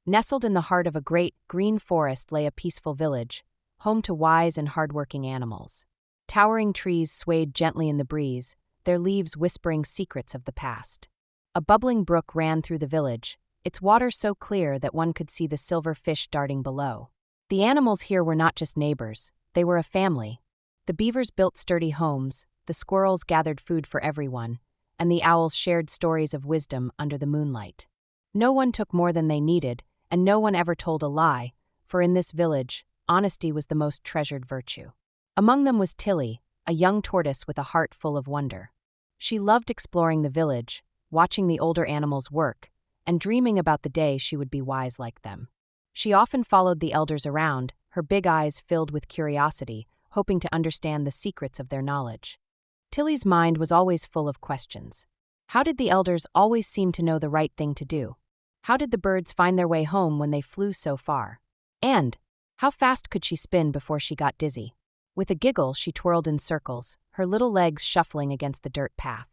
Nestled in the heart of a great, green forest lay a peaceful village, home to wise and hardworking animals. Towering trees swayed gently in the breeze, their leaves whispering secrets of the past. A bubbling brook ran through the village, its water so clear that one could see the silver fish darting below. The animals here were not just neighbors, they were a family. The beavers built sturdy homes, the squirrels gathered food for everyone, and the owls shared stories of wisdom under the moonlight. No one took more than they needed, and no one ever told a lie, for in this village, honesty was the most treasured virtue. Among them was Tilly, a young tortoise with a heart full of wonder. She loved exploring the village, watching the older animals work, and dreaming about the day she would be wise like them. She often followed the elders around, her big eyes filled with curiosity, hoping to understand the secrets of their knowledge. Tilly's mind was always full of questions. How did the elders always seem to know the right thing to do? How did the birds find their way home when they flew so far? And how fast could she spin before she got dizzy? With a giggle, she twirled in circles, her little legs shuffling against the dirt path.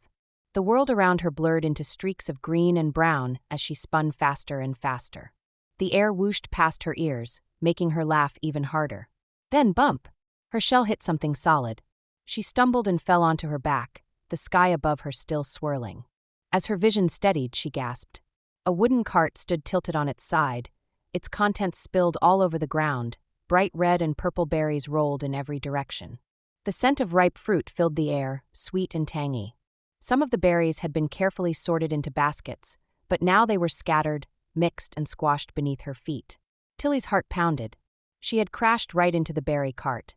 The world around her blurred into streaks of green and brown as she spun faster and faster. The air whooshed past her ears, making her laugh even harder. Then bump! Her shell hit something solid. She stumbled and fell onto her back, the sky above her still swirling. As her vision steadied, she gasped. A wooden cart stood tilted on its side, its contents spilled all over the ground, bright red and purple berries rolled in every direction. The scent of ripe fruit filled the air, sweet and tangy. Some of the berries had been carefully sorted into baskets, but now they were scattered, mixed and squashed beneath her feet. Tilly's heart pounded. She had crashed right into the berry cart,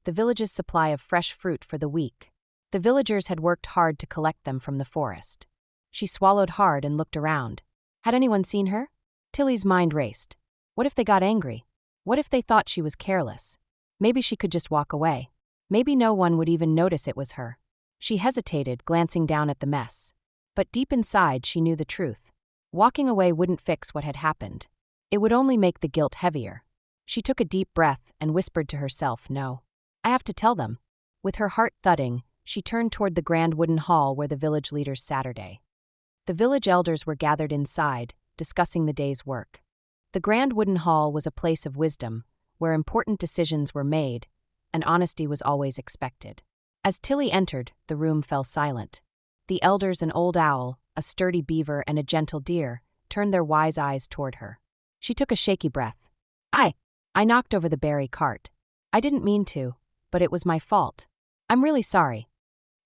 the village's supply of fresh fruit for the week. The villagers had worked hard to collect them from the forest. She swallowed hard and looked around. Had anyone seen her? Tilly's mind raced. What if they got angry? What if they thought she was careless? Maybe she could just walk away. Maybe no one would even notice it was her. She hesitated, glancing down at the mess. But deep inside, she knew the truth. Walking away wouldn't fix what had happened. It would only make the guilt heavier. She took a deep breath and whispered to herself, "No. I have to tell them." With her heart thudding, she turned toward the grand wooden hall where the village leaders Saturday. The village elders were gathered inside, discussing the day's work. The grand wooden hall was a place of wisdom, where important decisions were made, and honesty was always expected. As Tilly entered, the room fell silent. The elders, an old owl, a sturdy beaver, and a gentle deer, turned their wise eyes toward her. She took a shaky breath. I knocked over the berry cart. I didn't mean to, but it was my fault. I'm really sorry."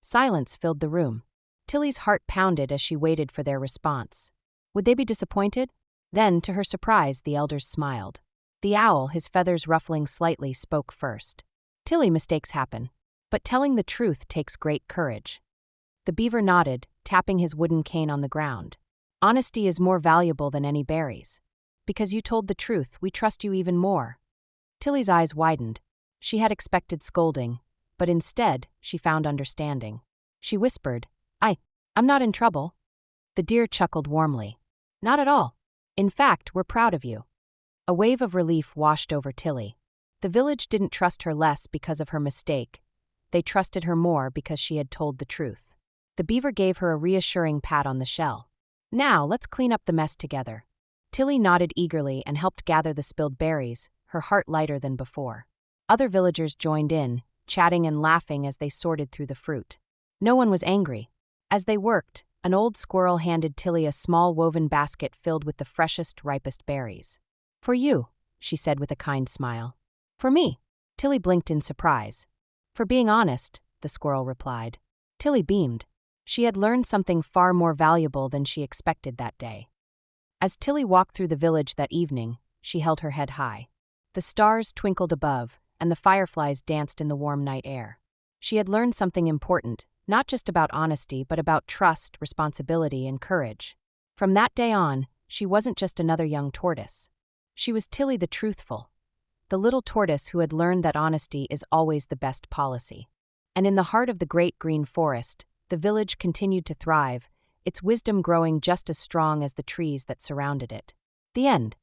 Silence filled the room. Tilly's heart pounded as she waited for their response. Would they be disappointed? Then, to her surprise, the elders smiled. The owl, his feathers ruffling slightly, spoke first. "Tilly, mistakes happen, but telling the truth takes great courage." The beaver nodded, tapping his wooden cane on the ground. "Honesty is more valuable than any berries. Because you told the truth, we trust you even more." Tilly's eyes widened. She had expected scolding, but instead, she found understanding. She whispered, I'm not in trouble." The deer chuckled warmly. "Not at all. In fact, we're proud of you." A wave of relief washed over Tilly. The village didn't trust her less because of her mistake. They trusted her more because she had told the truth. The beaver gave her a reassuring pat on the shell. "Now, let's clean up the mess together." Tilly nodded eagerly and helped gather the spilled berries, her heart lighter than before. Other villagers joined in, chatting and laughing as they sorted through the fruit. No one was angry. As they worked, an old squirrel handed Tilly a small woven basket filled with the freshest, ripest berries. "For you," she said with a kind smile. "For me?" Tilly blinked in surprise. "For being honest," the squirrel replied. Tilly beamed. She had learned something far more valuable than she expected that day. As Tilly walked through the village that evening, she held her head high. The stars twinkled above, and the fireflies danced in the warm night air. She had learned something important, not just about honesty, but about trust, responsibility, and courage. From that day on, she wasn't just another young tortoise. She was Tilly the truthful, the little tortoise who had learned that honesty is always the best policy. And in the heart of the great green forest, the village continued to thrive, its wisdom growing just as strong as the trees that surrounded it. The end.